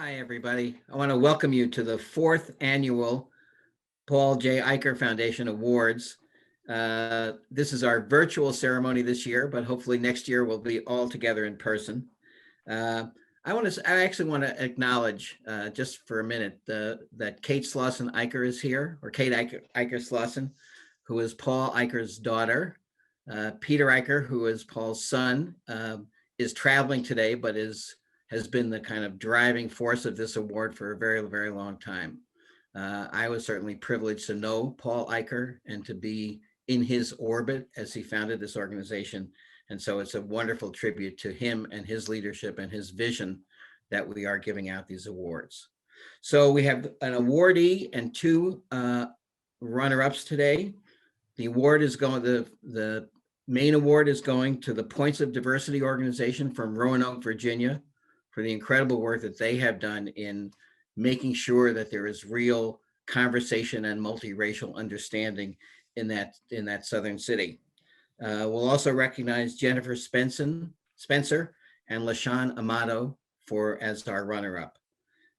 Hi, everybody. I want to welcome you to the fourth annual Paul J. Eicher Foundation Awards. This is our virtual ceremony this year, but hopefully next year we'll be all together in person. I actually want to acknowledge just for a minute that Kate Slauson Eicher is here, or Kate Eicher Slauson, who is Paul Eicher's daughter. Peter Eicher, who is Paul's son, is traveling today, but has been the kind of driving force of this award for a very, very long time. I was certainly privileged to know Paul Eicher and to be in his orbit as he founded this organization. And so it's a wonderful tribute to him and his leadership and his vision that we are giving out these awards. So we have an awardee and two runner-ups today. The main award is going to the Points of Diversity organization from Roanoke, Virginia, for the incredible work that they have done in making sure that there is real conversation and multiracial understanding in that southern city. We'll also recognize Jennifer Spencer and LaShawn Amato as our runner-up.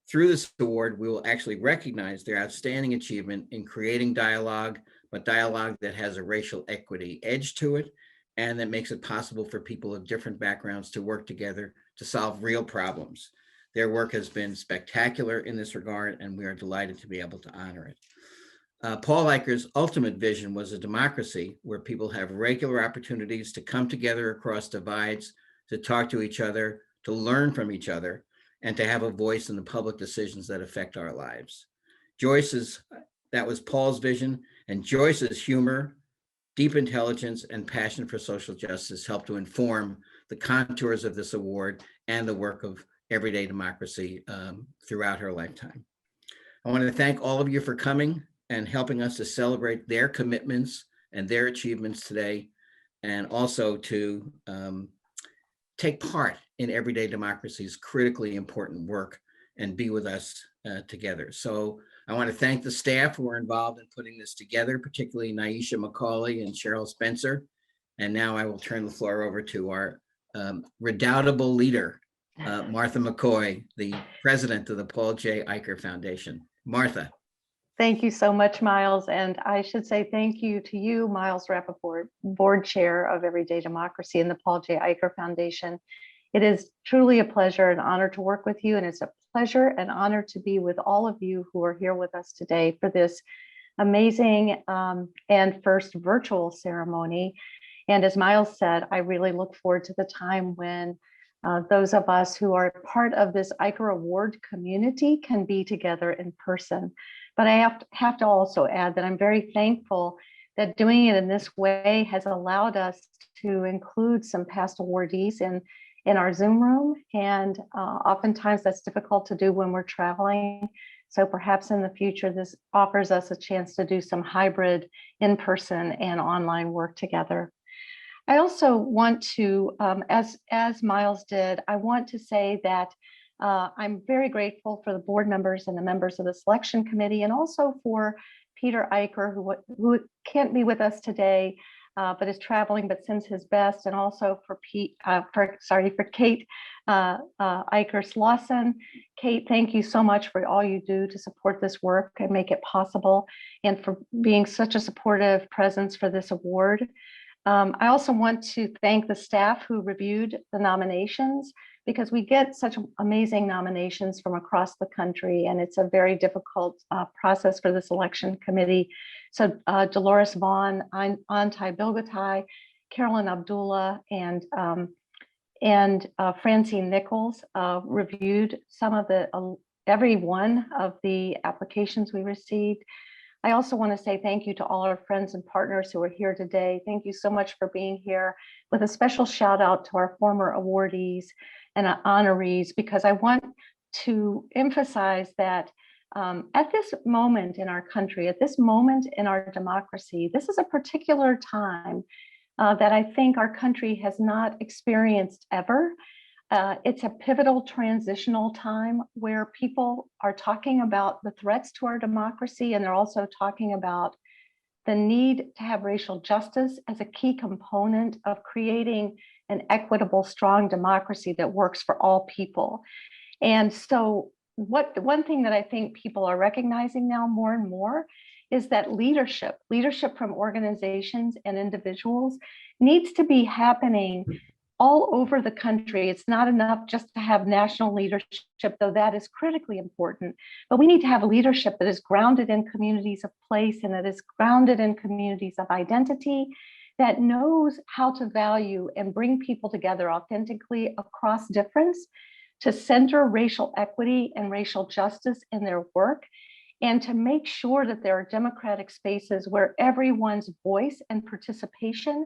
Through this award, we will actually recognize their outstanding achievement in creating dialogue, but dialogue that has a racial equity edge to it, and that makes it possible for people of different backgrounds to work together to solve real problems. Their work has been spectacular in this regard, and we are delighted to be able to honor it. Paul Eicher's ultimate vision was a democracy where people have regular opportunities to come together across divides, to talk to each other, to learn from each other, and to have a voice in the public decisions that affect our lives. That was Paul's vision, and Joyce's humor, deep intelligence, and passion for social justice helped to inform the contours of this award and the work of everyday democracy throughout her lifetime. I want to thank all of you for coming and helping us to celebrate their commitments and their achievements today, and also to take part in everyday democracy's critically important work and be with us together. So I want to thank the staff who are involved in putting this together, particularly Naisha Mccoy and Cheryl Spencer. And now I will turn the floor over to our redoubtable leader, Martha Mccoy, the president of the Paul J. Eicher Foundation. Martha. Thank you so much, Miles. And I should say thank you to you, Miles Rappaport, board chair of Everyday Democracy and the Paul J. Eicher Foundation. It is truly a pleasure and honor to work with you. And it's a pleasure and honor to be with all of you who are here with us today for this amazing and first virtual ceremony. And as Miles said, I really look forward to the time when those of us who are part of this Eicher Award community can be together in person. But I have to also add that I'm very thankful that doing it in this way has allowed us to include some past awardees in our Zoom room. And oftentimes that's difficult to do when we're traveling. So perhaps in the future, this offers us a chance to do some hybrid in-person and online work together. I also want to, as Miles did, I want to say that I'm very grateful for the board members and the members of the selection committee, and also for Peter Eicher, who can't be with us today, but is traveling, but sends his best, and also for Kate Eicher Slauson. Kate, thank you so much for all you do to support this work and make it possible, and for being such a supportive presence for this award. I also want to thank the staff who reviewed the nominations, because we get such amazing nominations from across the country, and it's a very difficult process for the selection committee. So Dolores Vaughn, Antai Bilgatai, Carolyn Abdullah, and Francine Nichols reviewed every one of the applications we received. I also want to say thank you to all our friends and partners who are here today. Thank you so much for being here, with a special shout out to our former awardees and honorees, because I want to emphasize that at this moment in our country, at this moment in our democracy, this is a particular time that I think our country has not experienced ever. It's a pivotal transitional time where people are talking about the threats to our democracy, and they're also talking about the need to have racial justice as a key component of creating an equitable, strong democracy that works for all people. And so one thing that I think people are recognizing now more and more is that leadership from organizations and individuals needs to be happening all over the country. It's not enough just to have national leadership, though that is critically important, but we need to have leadership that is grounded in communities of place and that is grounded in communities of identity, that knows how to value and bring people together authentically across difference, to center racial equity and racial justice in their work, and to make sure that there are democratic spaces where everyone's voice and participation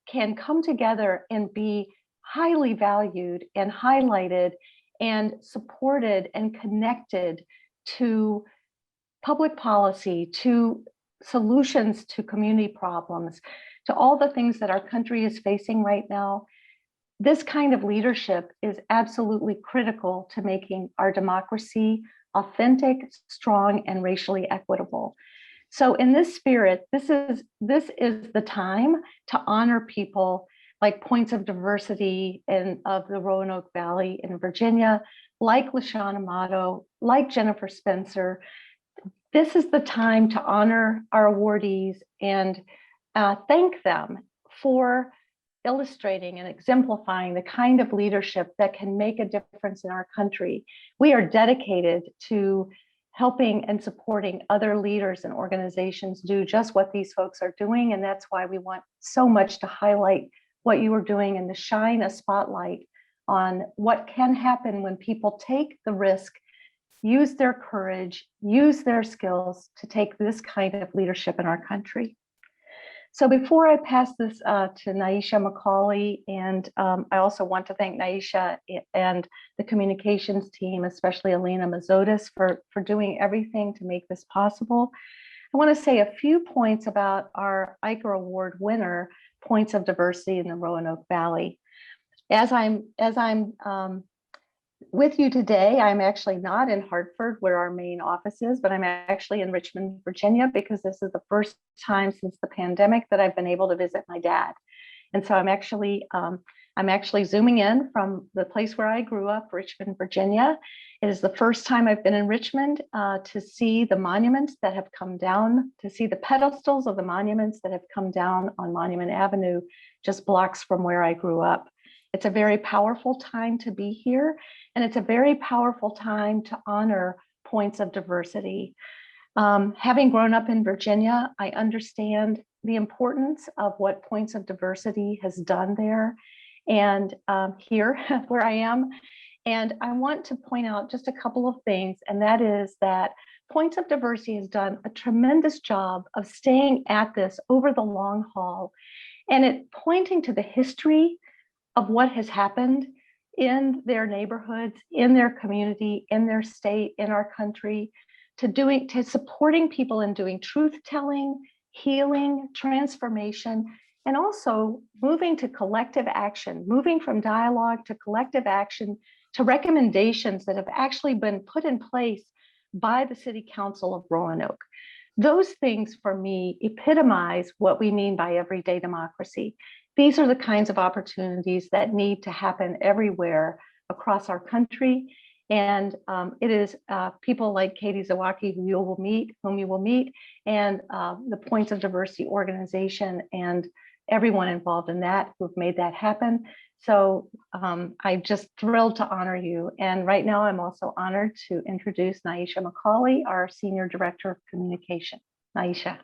can come together and be highly valued and highlighted and supported and connected to public policy, to solutions to community problems, to all the things that our country is facing right now. This kind of leadership is absolutely critical to making our democracy authentic, strong, and racially equitable. So in this spirit, this is the time to honor people like Points of Diversity of the Roanoke Valley in Virginia, like LaShawn Amato, like Jennifer Spencer. This is the time to honor our awardees and thank them for illustrating and exemplifying the kind of leadership that can make a difference in our country. We are dedicated to helping and supporting other leaders and organizations do just what these folks are doing. And that's why we want so much to highlight what you are doing and to shine a spotlight on what can happen when people take the risk, use their courage, use their skills to take this kind of leadership in our country. So before I pass this to Naisha Mccoy, and I also want to thank Naisha and the communications team, especially Alina Mazotis, for doing everything to make this possible. I want to say a few points about our Eiker Award winner, Points of Diversity in the Roanoke Valley. As I'm with you today, I'm actually not in Hartford, where our main office is, but I'm actually in Richmond, Virginia, because this is the first time since the pandemic that I've been able to visit my dad. And so I'm actually zooming in from the place where I grew up, Richmond, Virginia. It is the first time I've been in Richmond to see the monuments that have come down, to see the pedestals of the monuments that have come down on Monument Avenue, just blocks from where I grew up. It's a very powerful time to be here, and it's a very powerful time to honor points of diversity. Having grown up in Virginia, I understand the importance of what Points of Diversity has done there and here where I am. And I want to point out just a couple of things, and that is that Points of Diversity has done a tremendous job of staying at this over the long haul, and it pointing to the history of what has happened in their neighborhoods, in their community, in their state, in our country, to supporting people in doing truth-telling, healing, transformation, and also moving to collective action, moving from dialogue to collective action, to recommendations that have actually been put in place by the City Council of Roanoke. Those things for me epitomize what we mean by everyday democracy. These are the kinds of opportunities that need to happen everywhere across our country. And it is people like Katie Zawacki whom you will meet, and the Points of Diversity organization and everyone involved in that who've made that happen. So I'm just thrilled to honor you. And right now I'm also honored to introduce Naisha Mccoy, our Senior Director of Communication. Naisha.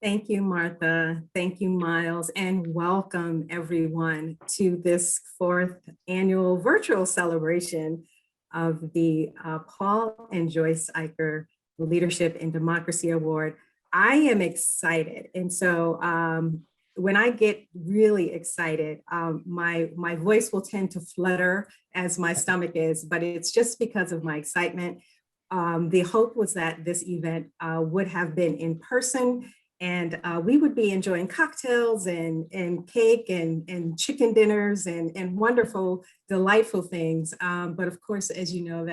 Thank you, Martha. Thank you, Miles, and welcome everyone to this 4th annual virtual celebration of the Paul and Joyce Eicher Leadership in Democracy Award. I am excited. And so when I get really excited, my voice will tend to flutter as my stomach is, but it's just because of my excitement. The hope was that this event would have been in person, and we would be enjoying cocktails and cake and chicken dinners and wonderful, delightful things. But of course, as you know,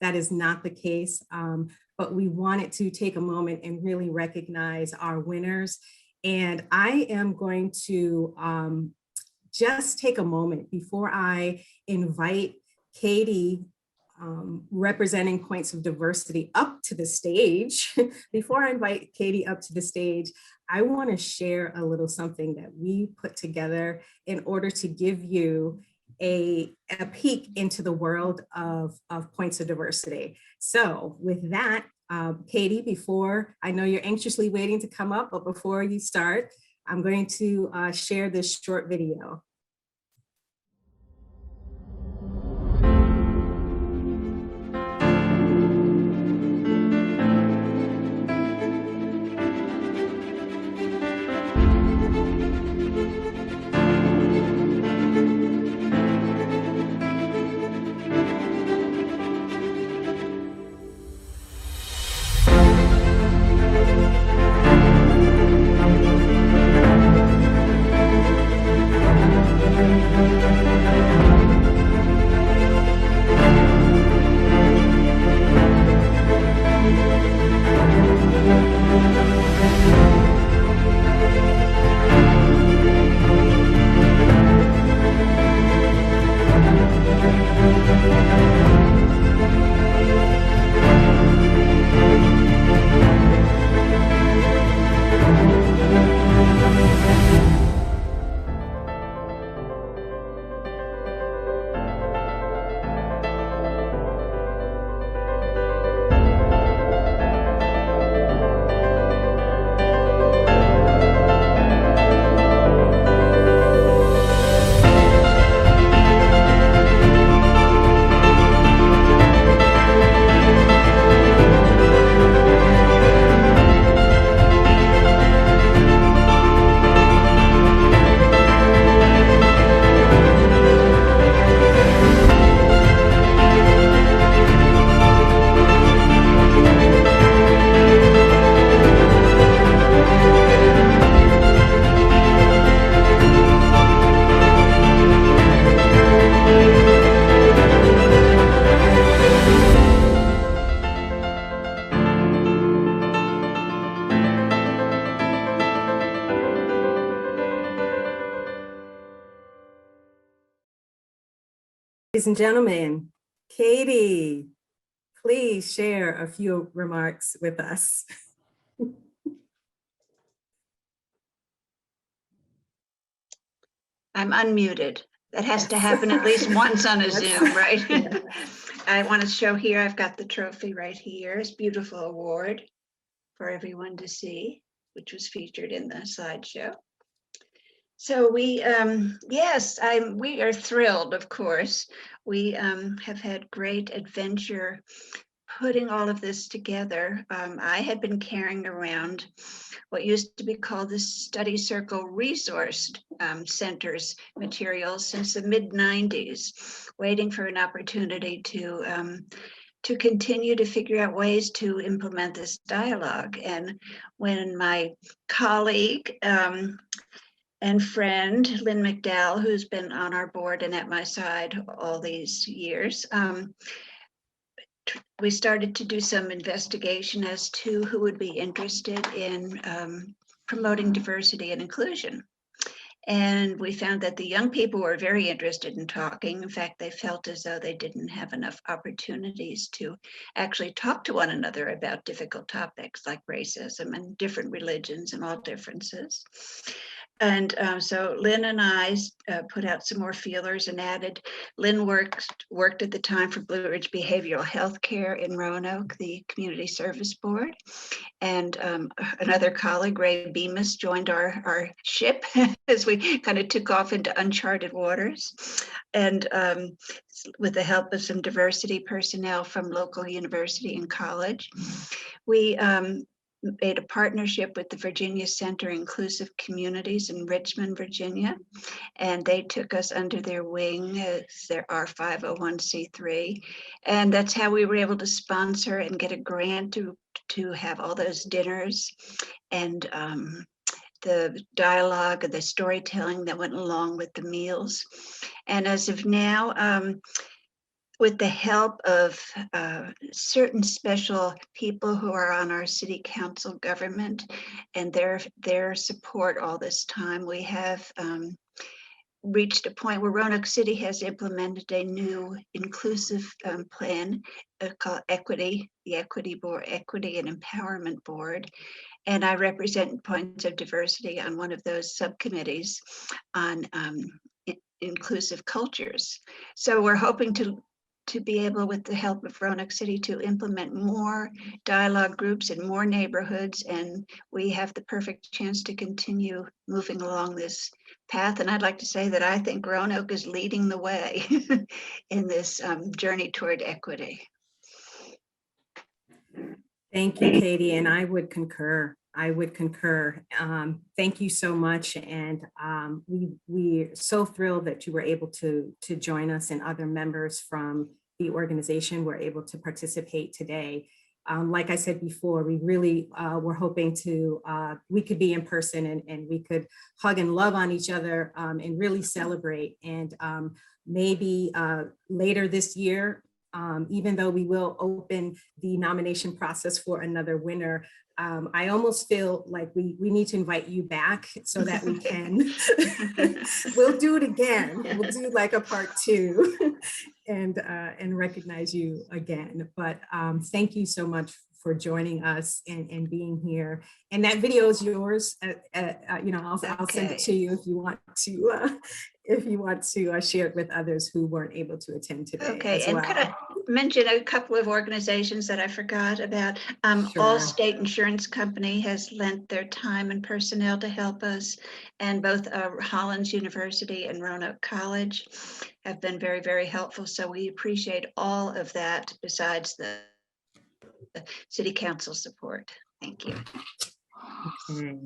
that is not the case. But we wanted to take a moment and really recognize our winners. And I am going to just take a moment before I invite Katie, representing points of diversity up to the stage, before I invite Katie up to the stage, I want to share a little something that we put together in order to give you a peek into the world of points of diversity. So with that, Katie, before, I know you're anxiously waiting to come up, but before you start, I'm going to share this short video. Ladies and gentlemen, Katie, please share a few remarks with us. I'm unmuted. That has to happen at least once on a Zoom, right? Yeah. I want to show here, I've got the trophy right here. It's a beautiful award for everyone to see, which was featured in the slideshow. So we, yes, we are thrilled, of course. We have had great adventure putting all of this together. I had been carrying around what used to be called the Study Circle Resource Centers materials since the mid-90s, waiting for an opportunity to continue to figure out ways to implement this dialogue. And when my colleague and friend, Lynn McDowell, who's been on our board and at my side all these years, we started to do some investigation as to who would be interested in promoting diversity and inclusion. And we found that the young people were very interested in talking. In fact, they felt as though they didn't have enough opportunities to actually talk to one another about difficult topics like racism and different religions and all differences. And so Lynn and I put out some more feelers and added. Lynn worked at the time for Blue Ridge Behavioral Health Care in Roanoke, the Community Service Board. And another colleague, Ray Bemis, joined our ship as we kind of took off into uncharted waters. And with the help of some diversity personnel from local university and college, we made a partnership with the Virginia Center Inclusive Communities in Richmond, Virginia, and they took us under their wing as our 501c3, and that's how we were able to sponsor and get a grant to have all those dinners and the dialogue and the storytelling that went along with the meals. And as of now, with the help of certain special people who are on our city council government and their support all this time, we have reached a point where Roanoke City has implemented a new inclusive plan called Equity, the Equity Board, Equity and Empowerment Board. And I represent points of diversity on one of those subcommittees on inclusive cultures. So we're hoping to be able, with the help of Roanoke City, to implement more dialogue groups in more neighborhoods. And we have the perfect chance to continue moving along this path. And I'd like to say that I think Roanoke is leading the way in this journey toward equity. Thank you, Katie, and I would concur. Thank you so much, and we're so thrilled that you were able to join us, and other members from the organization were able to participate today. Like I said before, we really were hoping we could be in person and we could hug and love on each other and really celebrate. And maybe later this year, even though we will open the nomination process for another winner, I almost feel like we need to invite you back so that we can, we'll do it again. We'll do like a part 2 and recognize you again. But thank you so much for joining us and being here. And that video is yours. I'll send it to you if you want to share it with others who weren't able to attend today. Okay, and could I mention a couple of organizations that I forgot about? Sure. All State Insurance Company has lent their time and personnel to help us, and both Hollins University and Roanoke College have been very, very helpful. So we appreciate all of that, besides the City Council support. Thank you. Okay,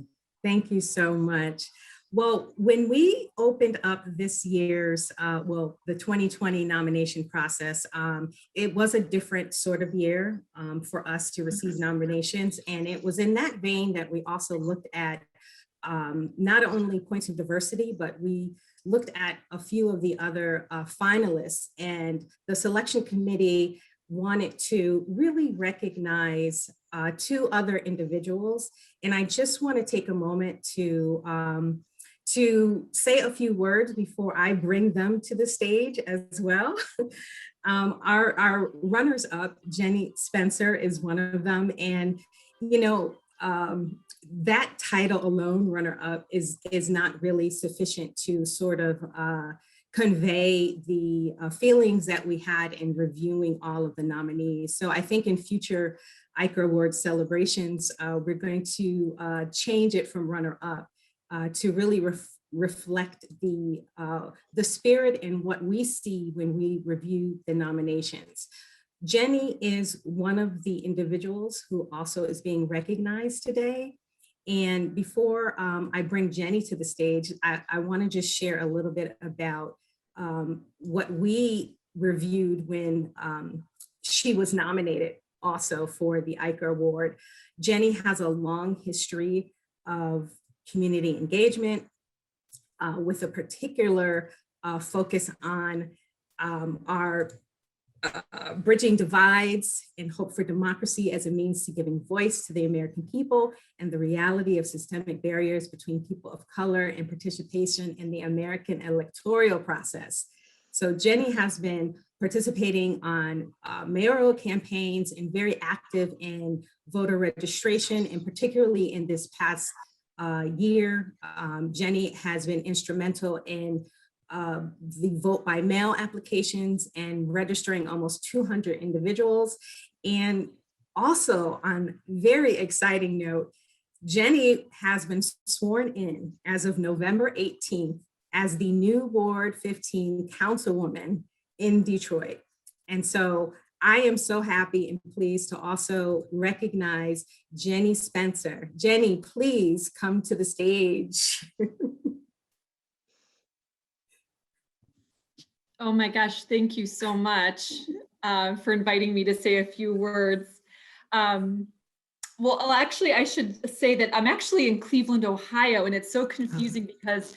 thank you so much. Well, when we opened up this year's, the 2020 nomination process, it was a different sort of year for us to receive nominations. And it was in that vein that we also looked at not only points of diversity, but we looked at a few of the other finalists, and the selection committee wanted to really recognize 2 other individuals. And I just want to take a moment to say a few words before I bring them to the stage as well. Our runners up, Jenny Spencer is one of them. And, that title alone, runner up, is not really sufficient to sort of convey the feelings that we had in reviewing all of the nominees. So I think in future Eiker Award celebrations, we're going to change it from runner up to really reflect the spirit and what we see when we review the nominations. Jenny is one of the individuals who also is being recognized today. And before I bring Jenny to the stage, I want to just share a little bit about what we reviewed when she was nominated also for the Eiker Award. Jenny has a long history of community engagement with a particular focus on our bridging divides and hope for democracy as a means to giving voice to the American people and the reality of systemic barriers between people of color and participation in the American electoral process. So Jenny has been participating on mayoral campaigns and very active in voter registration, and particularly in this past year, Jenny has been instrumental in the vote by mail applications and registering almost 200 individuals. And also, on very exciting note, Jenny has been sworn in as of November 18th as the new Ward 15 councilwoman in Detroit. And so I am so happy and pleased to also recognize Jenny Spencer. Jenny, please come to the stage. Oh my gosh, thank you so much for inviting me to say a few words. Well, actually, I should say that I'm actually in Cleveland, Ohio, and it's so confusing because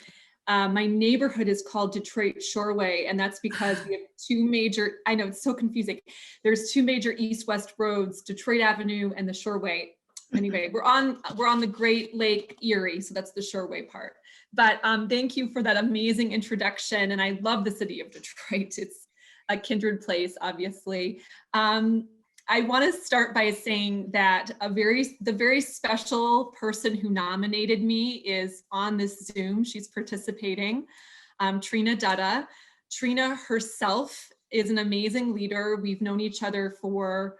my neighborhood is called Detroit Shoreway, and that's because we have 2 major, I know it's so confusing. There's 2 major east-west roads, Detroit Avenue and the Shoreway. Anyway, we're on the Great Lake Erie, so that's the Shoreway part. But thank you for that amazing introduction. And I love the city of Detroit. It's a kindred place, obviously. I want to start by saying that the very special person who nominated me is on this Zoom. She's participating, Trina Dutta. Trina herself is an amazing leader. We've known each other for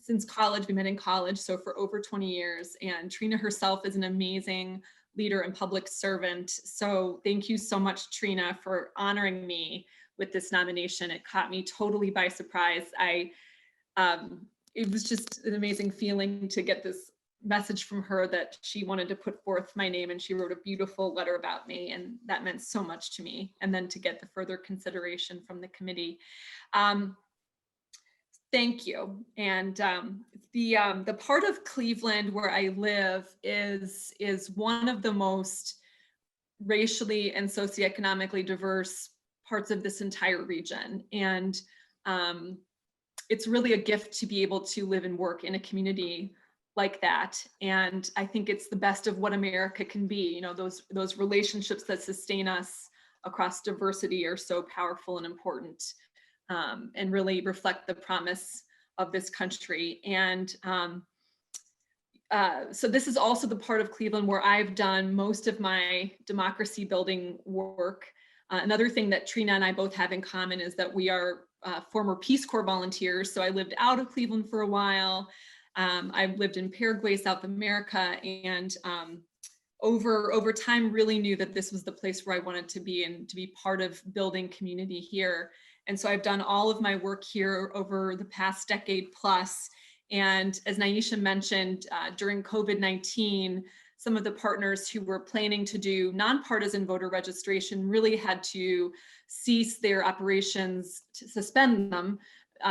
since college. We met in college, so for over 20 years. And Trina herself is an amazing leader and public servant. So thank you so much, Trina, for honoring me with this nomination. It caught me totally by surprise. It was just an amazing feeling to get this message from her that she wanted to put forth my name, and she wrote a beautiful letter about me, and that meant so much to me. And then to get the further consideration from the committee. Thank you. And the part of Cleveland where I live is one of the most racially and socioeconomically diverse parts of this entire region. And it's really a gift to be able to live and work in a community like that. And I think it's the best of what America can be. You know, those relationships that sustain us across diversity are so powerful and important, and really reflect the promise of this country. And so this is also the part of Cleveland where I've done most of my democracy building work. Another thing that Trina and I both have in common is that we are former Peace Corps volunteers. So I lived out of Cleveland for a while. I lived in Paraguay, South America, and over time really knew that this was the place where I wanted to be and to be part of building community here. And so I've done all of my work here over the past decade plus. And as Naisha mentioned, during COVID-19, some of the partners who were planning to do nonpartisan voter registration really had to cease their operations, to suspend them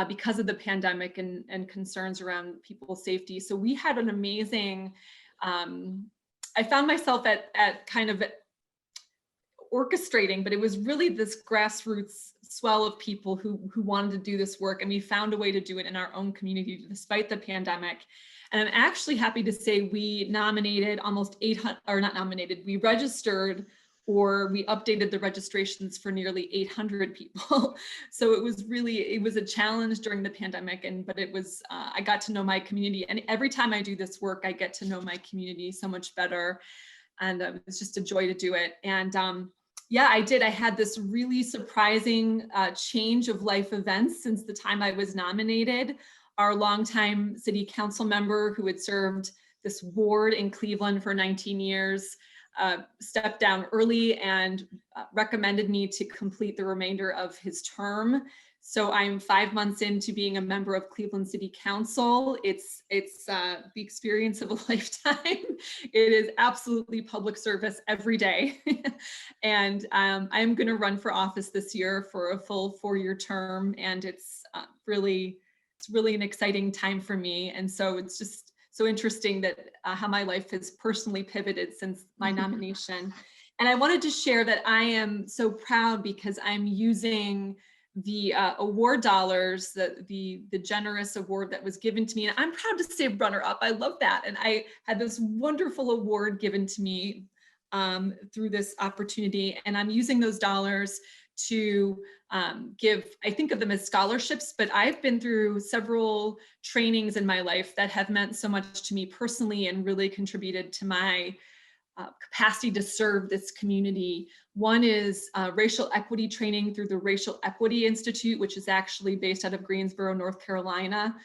because of the pandemic and concerns around people's safety. So we had an amazing, I found myself at kind of orchestrating, but it was really this grassroots swell of people who wanted to do this work, and we found a way to do it in our own community despite the pandemic. And I'm actually happy to say we nominated almost 800, or not nominated, we registered, or we updated the registrations for nearly 800 people. So it was a challenge during the pandemic, but it was, I got to know my community. And every time I do this work, I get to know my community so much better. And it's just a joy to do it. And yeah, I did. I had this really surprising change of life events since the time I was nominated. Our longtime city council member who had served this ward in Cleveland for 19 years stepped down early and recommended me to complete the remainder of his term. So I'm 5 months into being a member of Cleveland City Council. It's the experience of a lifetime. It is absolutely public service every day. And I'm going to run for office this year for a full 4-year term. And it's really an exciting time for me. And so it's just so interesting that how my life has personally pivoted since my nomination. And I wanted to share that I am so proud because I'm using the award dollars, the generous award that was given to me. And I'm proud to say runner-up. I love that. And I had this wonderful award given to me through this opportunity. And I'm using those dollars to give, I think of them as scholarships, but I've been through several trainings in my life that have meant so much to me personally and really contributed to my capacity to serve this community. One is racial equity training through the Racial Equity Institute, which is actually based out of Greensboro, North Carolina.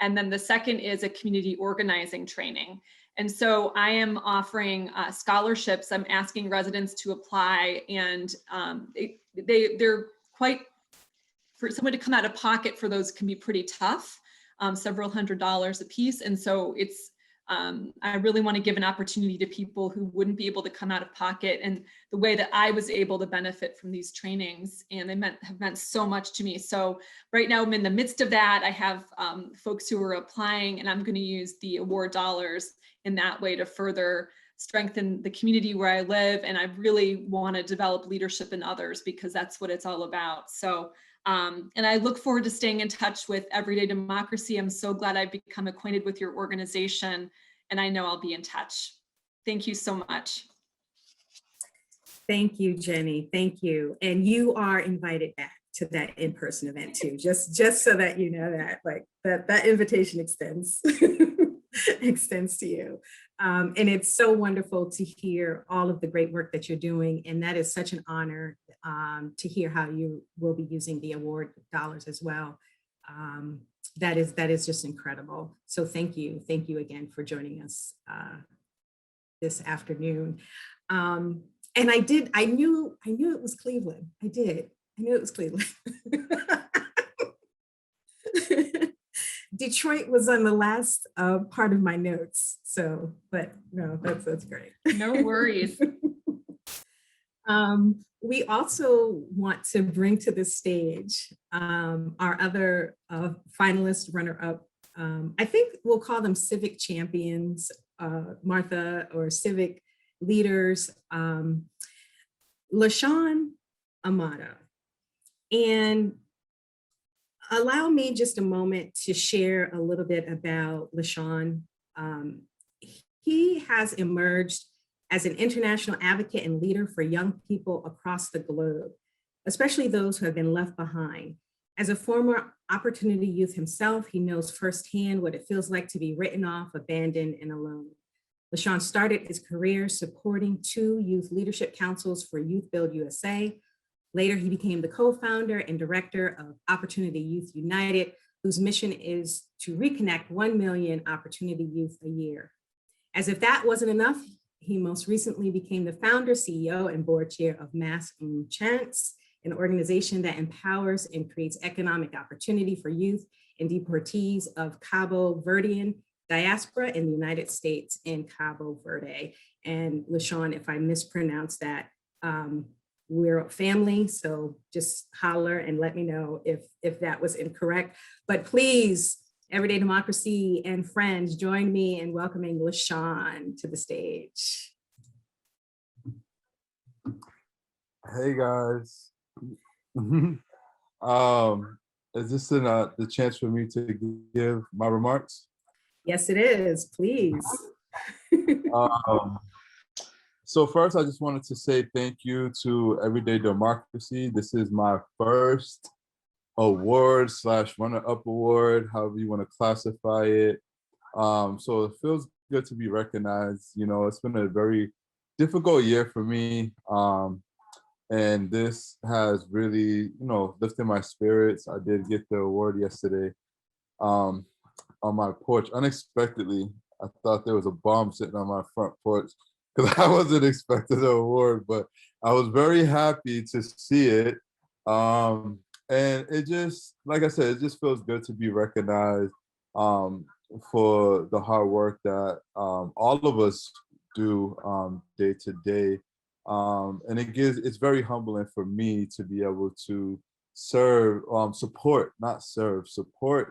And then the second is a community organizing training. And so I am offering scholarships. I'm asking residents to apply, and they're quite, for someone to come out of pocket for those can be pretty tough, several $100s a piece. And so it's, I really want to give an opportunity to people who wouldn't be able to come out of pocket, and the way that I was able to benefit from these trainings, and they have meant so much to me. So right now I'm in the midst of that. I have folks who are applying, and I'm going to use the award dollars in that way to further strengthen the community where I live. And I really want to develop leadership in others because that's what it's all about. So and I look forward to staying in touch with Everyday Democracy. I'm so glad I've become acquainted with your organization, and I know I'll be in touch. Thank you so much. Thank you, Jenny. Thank you. And you are invited back to that in-person event too, just so that you know that, like, that invitation extends extends to you. And it's so wonderful to hear all of the great work that you're doing. And that is such an honor to hear how you will be using the award dollars as well. That is just incredible. So thank you. Thank you again for joining us this afternoon. And I knew it was Cleveland. I knew it was Cleveland. Detroit was on the last part of my notes. So, but no, that's great. No worries. We also want to bring to the stage our other finalist runner-up. I think we'll call them civic champions, Martha, or civic leaders, LaShawn Amato. And allow me just a moment to share a little bit about LaShawn. He has emerged as an international advocate and leader for young people across the globe, especially those who have been left behind. As a former Opportunity Youth himself, he knows firsthand what it feels like to be written off, abandoned, and alone. LaShawn started his career supporting 2 youth leadership councils for Youth Build USA. Later, he became the co-founder and director of Opportunity Youth United, whose mission is to reconnect 1 million Opportunity Youth a year. As if that wasn't enough, he most recently became the founder, CEO, and board chair of Mass Chance, an organization that empowers and creates economic opportunity for youth and deportees of Cabo Verdean diaspora in the United States and Cabo Verde. And LaShawn, if I mispronounce that, we're a family, so just holler and let me know if that was incorrect. But please, Everyday Democracy and friends, join me in welcoming LaShawn to the stage. Hey guys. Is this the chance for me to give my remarks? Yes, it is, please. So first, I just wanted to say thank you to Everyday Democracy. This is my first award / runner-up award, however you want to classify it. So it feels good to be recognized. You know, it's been a very difficult year for me. And this has really, lifted my spirits. I did get the award yesterday on my porch unexpectedly. I thought there was a bomb sitting on my front porch because I wasn't expecting the award, but I was very happy to see it. And it just, like I said, it just feels good to be recognized for the hard work that all of us do day to day. And it's very humbling for me to be able to support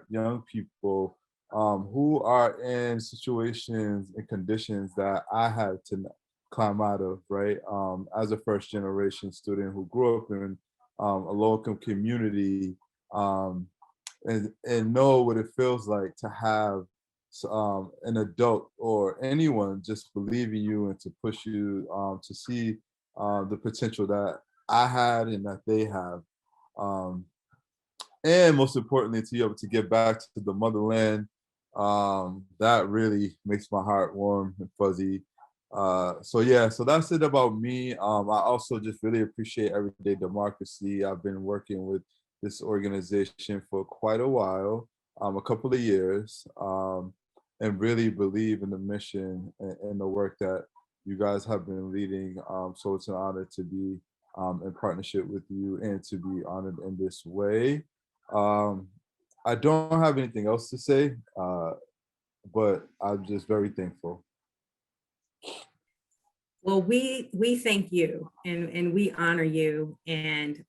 young people who are in situations and conditions that I had to climb out of, right? As a first generation student who grew up in a local community, and know what it feels like to have an adult or anyone just believe in you and to push you to see the potential that I had and that they have. And most importantly, to be able to get back to the motherland, that really makes my heart warm and fuzzy. So that's it about me. I also just really appreciate Everyday Democracy. I've been working with this organization for quite a while, a couple of years, and really believe in the mission and the work that you guys have been leading. So it's an honor to be in partnership with you and to be honored in this way. I don't have anything else to say, but I'm just very thankful. Well, we thank you and we honor you, and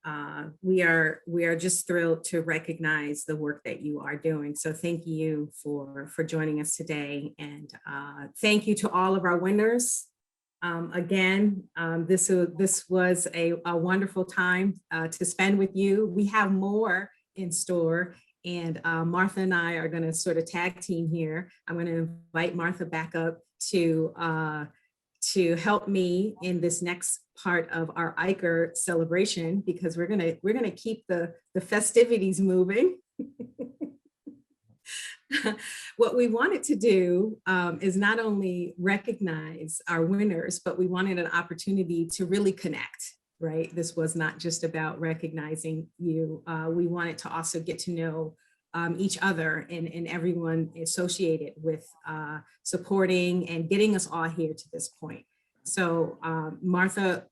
we are just thrilled to recognize the work that you are doing. So thank you for joining us today, and thank you to all of our winners. Again, this was a wonderful time to spend with you. We have more in store, and Martha and I are going to sort of tag team here. I'm going to invite Martha back up to to help me in this next part of our Eiker celebration, because we're gonna keep the festivities moving. What we wanted to do is not only recognize our winners, but we wanted an opportunity to really connect, right? This was not just about recognizing you. We wanted to also get to know each other and everyone associated with supporting and getting us all here to this point. So Martha,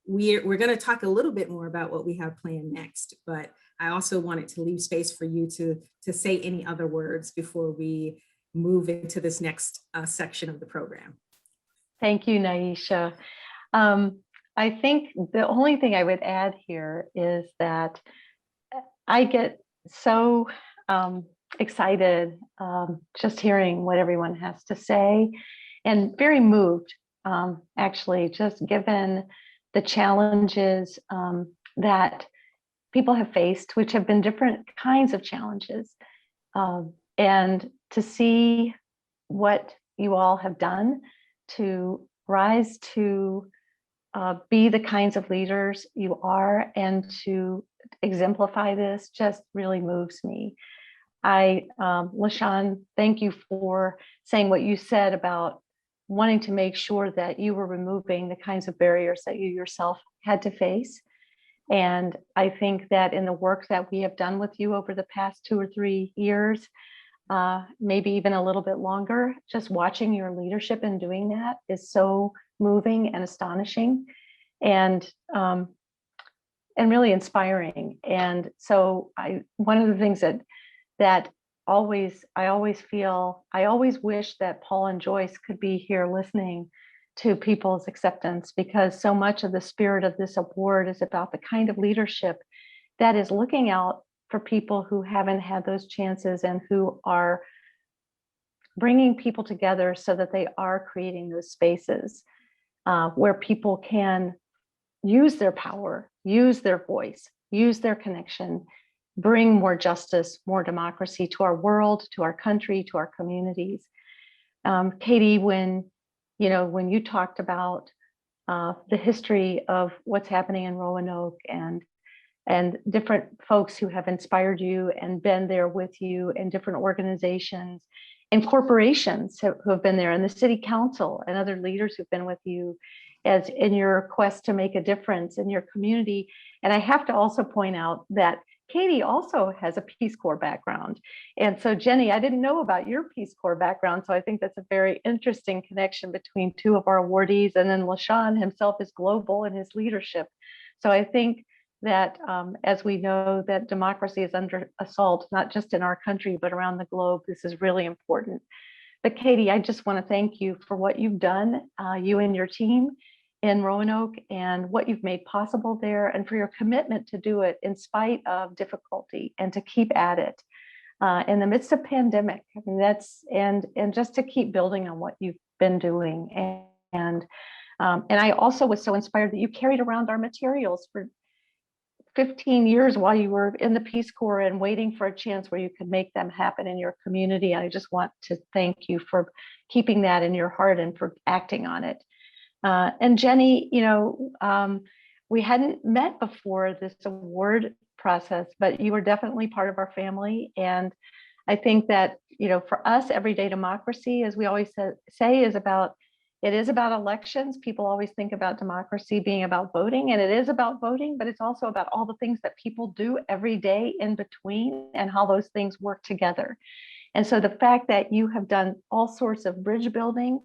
we're going to talk a little bit more about what we have planned next, but I also wanted to leave space for you to say any other words before we move into this next section of the program. Thank you, Naisha. I think the only thing I would add here is that I get so excited just hearing what everyone has to say, and very moved, actually, just given the challenges that people have faced, which have been different kinds of challenges. And to see what you all have done to rise to be the kinds of leaders you are and to exemplify this just really moves me. LaShawn, thank you for saying what you said about wanting to make sure that you were removing the kinds of barriers that you yourself had to face. And I think that in the work that we have done with you over the past 2 or 3 years, maybe even a little bit longer, just watching your leadership in doing that is so moving and astonishing and really inspiring. And so one of the things that I always wish that Paul and Joyce could be here listening to people's acceptance, because so much of the spirit of this award is about the kind of leadership that is looking out for people who haven't had those chances and who are bringing people together so that they are creating those spaces where people can use their power, use their voice, use their connection, bring more justice, more democracy to our world, to our country, to our communities. Katie, when you talked about the history of what's happening in Roanoke and different folks who have inspired you and been there with you, and different organizations and corporations who have been there, and the city council and other leaders who've been with you as in your quest to make a difference in your community. And I have to also point out that Katie also has a Peace Corps background. And so Jenny, I didn't know about your Peace Corps background. So I think that's a very interesting connection between 2 of our awardees. And then LaShawn himself is global in his leadership. So I think that as we know that democracy is under assault, not just in our country, but around the globe, this is really important. But Katie, I just want to thank you for what you've done, you and your team in Roanoke, and what you've made possible there, and for your commitment to do it in spite of difficulty and to keep at it in the midst of pandemic. I mean, and just to keep building on what you've been doing. And I also was so inspired that you carried around our materials for 15 years while you were in the Peace Corps and waiting for a chance where you could make them happen in your community. I just want to thank you for keeping that in your heart and for acting on it. And Jenny, we hadn't met before this award process, but you were definitely part of our family. And I think that, for us, everyday democracy, as we always say, is about elections. People always think about democracy being about voting, and it is about voting, but it's also about all the things that people do every day in between and how those things work together. And so the fact that you have done all sorts of bridge building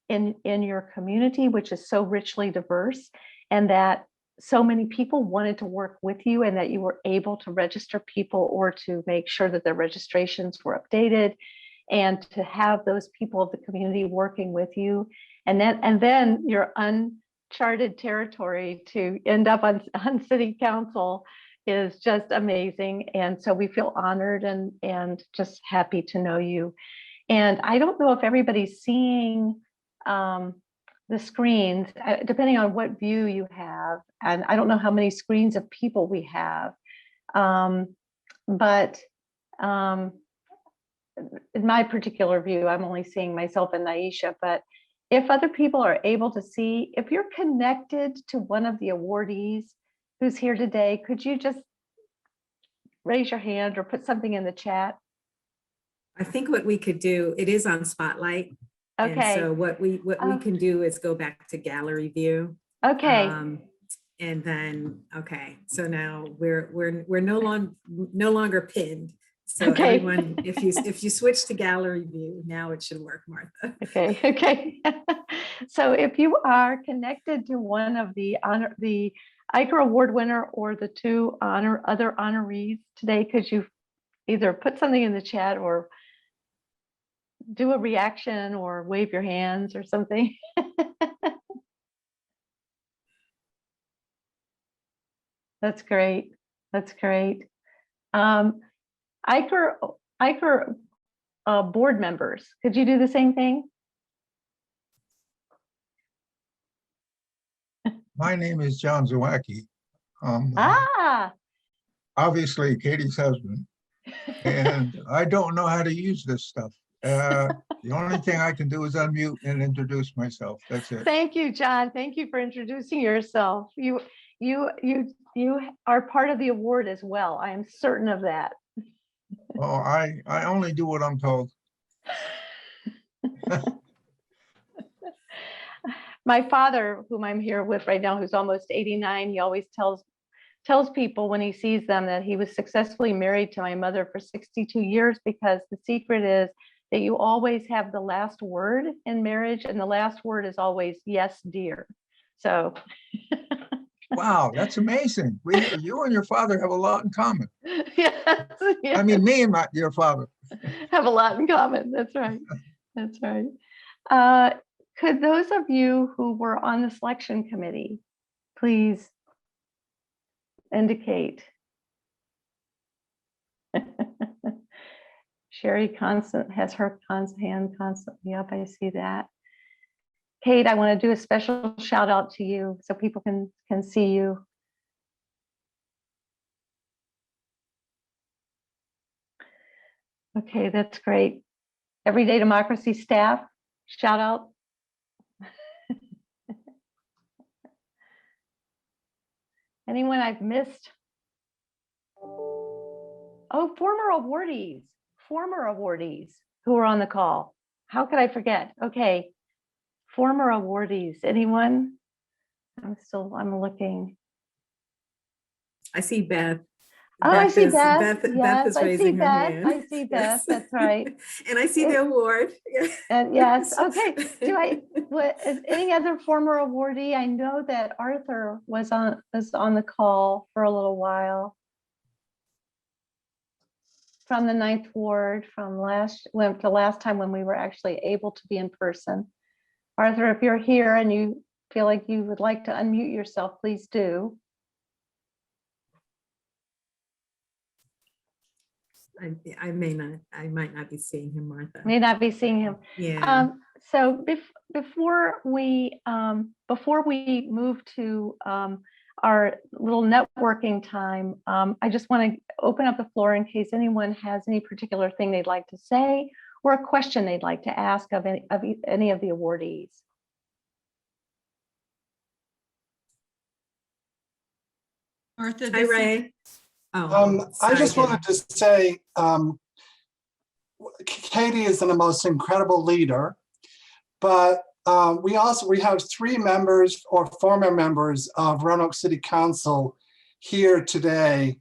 in your community, which is so richly diverse, and that so many people wanted to work with you, and that you were able to register people or to make sure that their registrations were updated, and to have those people of the community working with you, and then your uncharted territory to end up on city council is just amazing. And so we feel honored and just happy to know you. And I don't know if everybody's seeing the screens, depending on what view you have. And I don't know how many screens of people we have. But in my particular view, I'm only seeing myself and Naisha, but if other people are able to see, if you're connected to one of the awardees who's here today, could you just raise your hand or put something in the chat? I think what we could do, it is on Spotlight. And Okay. so what we can do is go back to gallery view. Okay. And then, okay, so now we're no longer pinned. So Okay. everyone, if you switch to gallery view, now it should work, Martha. Okay. Okay. So if you are connected to one of the Eicher Award winner or the two other honorees today, could you either put something in the chat or do a reaction or wave your hands or something? That's great. That's great. Eicher board members, could you do the same thing? My name is John Zawacki. Ah, Obviously Katie's husband, and I don't know how to use this stuff. The only thing I can do is unmute and introduce myself. That's it. thank you, John. Thank you for introducing yourself. You are part of the award as well. I am certain of that. Oh, I only do what I'm told. My father, whom I'm here with right now, who's almost 89, he always tells people when he sees them that he was successfully married to my mother for 62 years, because the secret is that you always have the last word in marriage, and the last word is always yes, dear. So Wow, that's amazing. You and your father have a lot in common. yes, yes, I mean, me and your father. have a lot in common. That's right. That's right. Could those of you who were on the selection committee please indicate? Sherry Constant has her hand constantly up. I see that. Kate, I want to do a special shout out to you so people can see you. Okay, that's great. Everyday Democracy staff, shout out. Anyone I've missed? Oh, former awardees who are on the call. How could I forget? Okay, former awardees, anyone? I'm looking. I see Beth. Oh, I see Beth. Beth Yes, is I see raising her Beth. hand. I see Beth. Yes. That's right. And I see the award. And yes, okay. Is any other former awardee? I know that Arthur was on the call for a little while. From the 9th Ward, from the last time when we were actually able to be in person. Arthur, if you're here and you feel like you would like to unmute yourself, please do. I might not be seeing him, Martha. May not be seeing him. Yeah. So before we move to our little networking time, I just want to open up the floor in case anyone has any particular thing they'd like to say or a question they'd like to ask of any of the awardees. Martha, Hi, Ray. I Sorry, just Jen. wanted to say, Katie is the most incredible leader, but we have 3 members or former members of Roanoke City Council here today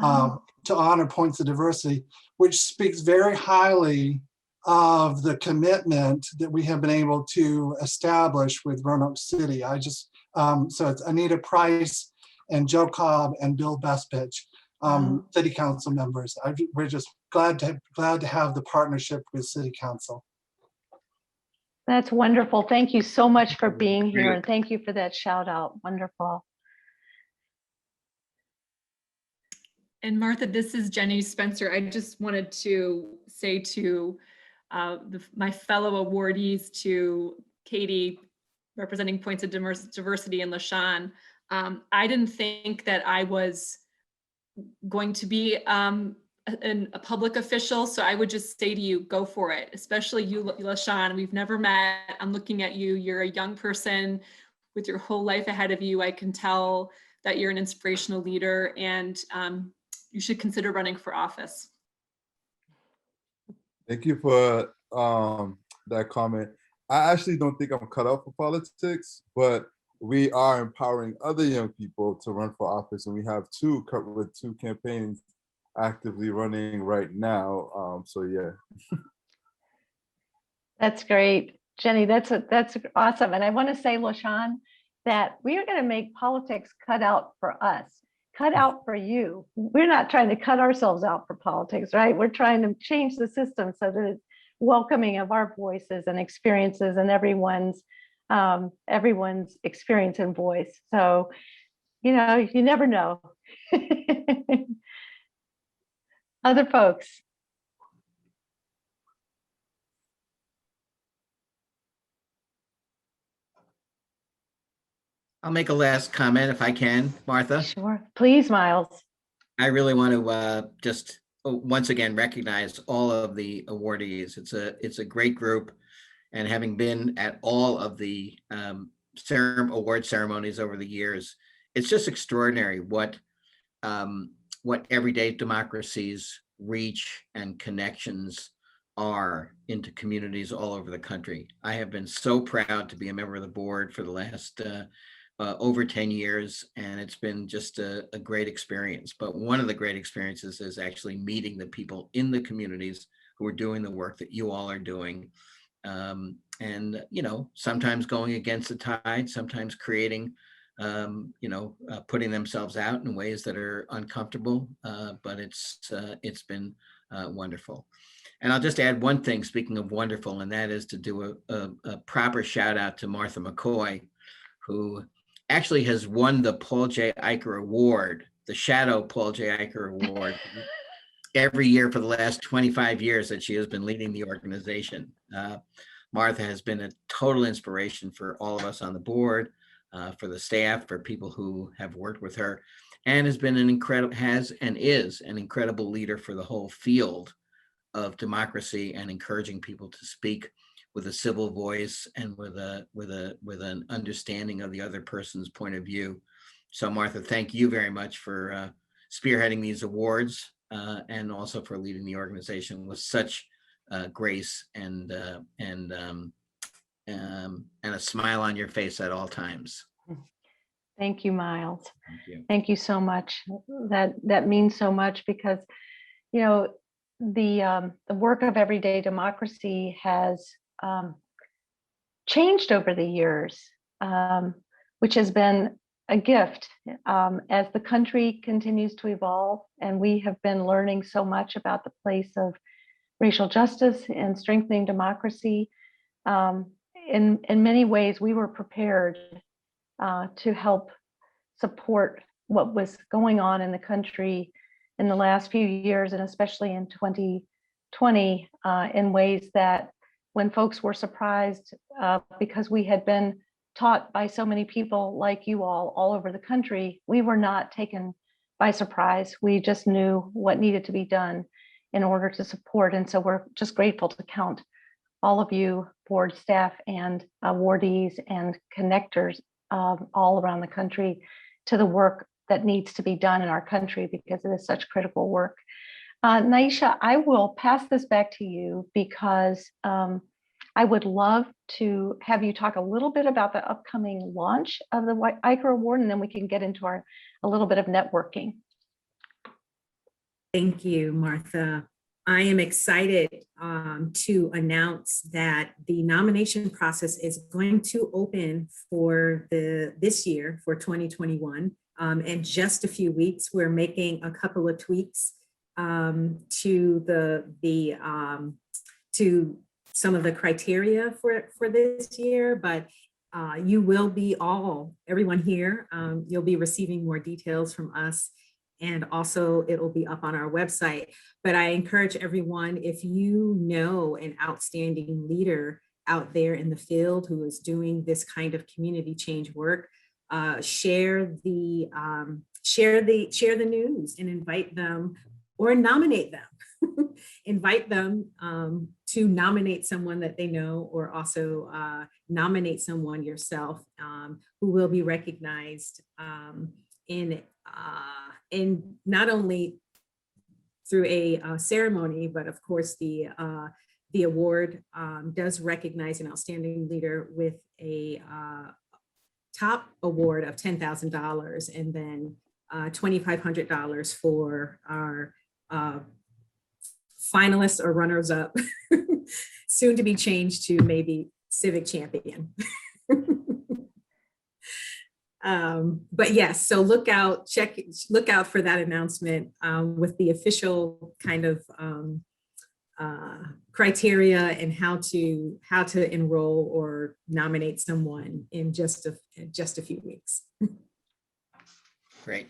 to honor points of diversity, which speaks very highly of the commitment that we have been able to establish with Roanoke City. So it's Anita Price and Joe Cobb and Bill Bespich. City council members. We're just glad to have the partnership with City Council. That's wonderful. Thank you so much for being here, and thank you for that shout out. Wonderful. And Martha, this is Jenny Spencer. I just wanted to say to my fellow awardees, to Katie, representing Points of Diversity, and LaShawn, I didn't think that I was going to be a public official. So I would just say to you, go for it, especially you, LaShawn. We've never met. I'm looking at you. You're a young person with your whole life ahead of you. I can tell that you're an inspirational leader, and you should consider running for office. Thank you for that comment. I actually don't think I'm cut out for politics, but we are empowering other young people to run for office, and we have two campaigns actively running right now. So yeah. That's great, Jenny. That's awesome. And I want to say, LaShawn, that we are going to make politics cut out for us, cut out for you. We're not trying to cut ourselves out for politics, right? We're trying to change the system so that it's welcoming of our voices and experiences and everyone's experience and voice. So, you know, you never know. Other folks. I'll make a last comment if I can, Martha. Sure, please, Miles. I really want to just once again recognize all of the awardees. It's a great group, and having been at all of the award ceremonies over the years, it's just extraordinary what everyday democracy's reach and connections are into communities all over the country. I have been so proud to be a member of the board for the last over 10 years, and it's been just a great experience. But one of the great experiences is actually meeting the people in the communities who are doing the work that you all are doing. And, you know, sometimes going against the tide, sometimes creating, putting themselves out in ways that are uncomfortable, but it's been wonderful. And I'll just add one thing, speaking of wonderful, and that is to do a proper shout out to Martha Mccoy, who actually has won the Paul J. Eicher Award, the Shadow Paul J. Eicher Award, every year for the last 25 years that she has been leading the organization. Martha has been a total inspiration for all of us on the board, for the staff, for people who have worked with her, and is an incredible leader for the whole field of democracy and encouraging people to speak with a civil voice and with an understanding of the other person's point of view. So Martha, thank you very much for spearheading these awards and also for leading the organization with such grace and a smile on your face at all times. Thank you, Miles. Thank you. Thank you so much. That means so much because, you know, the work of everyday democracy has changed over the years, which has been a gift as the country continues to evolve. And we have been learning so much about the place of racial justice and strengthening democracy. In many ways, we were prepared to help support what was going on in the country in the last few years, and especially in 2020, in ways that when folks were surprised because we had been taught by so many people like you all over the country, we were not taken by surprise. We just knew what needed to be done in order to support. And so we're just grateful to count all of you, board staff and awardees and connectors all around the country to the work that needs to be done in our country because it is such critical work. Naisha, I will pass this back to you because I would love to have you talk a little bit about the upcoming launch of the Eiker Award, and then we can get into a little bit of networking. Thank you, Martha. I am excited to announce that the nomination process is going to open for this year, for 2021. In just a few weeks, we're making a couple of tweaks to some of the criteria for this year, but you will be everyone here, you'll be receiving more details from us, and also it'll be up on our website. But I encourage everyone, if you know an outstanding leader out there in the field who is doing this kind of community change work, share the news and invite them or nominate them. Invite them to nominate someone that they know, or also nominate someone yourself who will be recognized in not only through a ceremony, but of course the award does recognize an outstanding leader with a top award of $10,000 and then $2,500 for our finalists or runners up, soon to be changed to maybe civic champion. But yes, so look out for that announcement with the official kind of criteria and how to enroll or nominate someone in just a few weeks. Great.